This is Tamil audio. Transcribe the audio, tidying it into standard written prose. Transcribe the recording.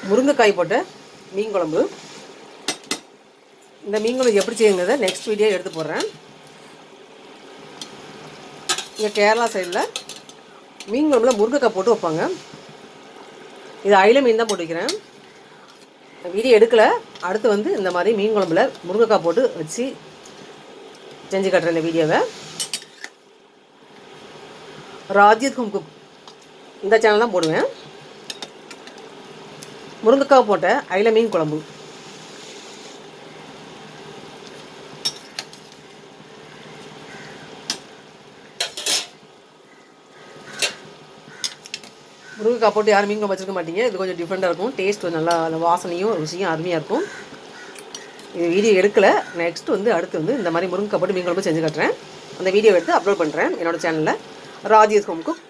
முருங்கைக்காய் போட்ட மீன் குழம்பு. இந்த மீன் குழம்பு எப்படி செய்யுங்கிறத நெக்ஸ்ட் வீடியோ எடுத்து போடுறேன். இங்கே கேரளா சைடில் மீன் குழம்புல முருங்கைக்காய் போட்டு வைப்பாங்க. இது அயில மீன் தான் போட்டு வைக்கிறேன். வீடியோ எடுக்கலை. அடுத்து வந்து இந்த மாதிரி மீன் குழம்புல முருங்கைக்காய் போட்டு வச்சு செஞ்சு கட்டுறேன். இந்த வீடியோவை ராஜ்யத் ஹோம் குக் இந்த சேனல் தான் போடுவேன். முருங்கைக்காய் போட்ட அயில மீன் குழம்பு. முருங்கைக்காய் போட்டு யாரும் மீன் குழம்பு வச்சுருக்க மாட்டீங்க. இது கொஞ்சம் டிஃப்ரெண்ட்டாக இருக்கும். டேஸ்ட் நல்லா வாசனையும் ருசியும் அருமையாக இருக்கும். இது வீடியோ எடுக்கலை. நெக்ஸ்ட் வந்து அடுத்து வந்து இந்த மாதிரி முருங்கைக்காய் போட்டு மீன் குழம்பு செஞ்சு கட்டுறேன். அந்த வீடியோ எடுத்து அப்லோட் பண்ணுறேன் என்னோடய சேனலில் ராஜ்யத் ஹோம் குக்.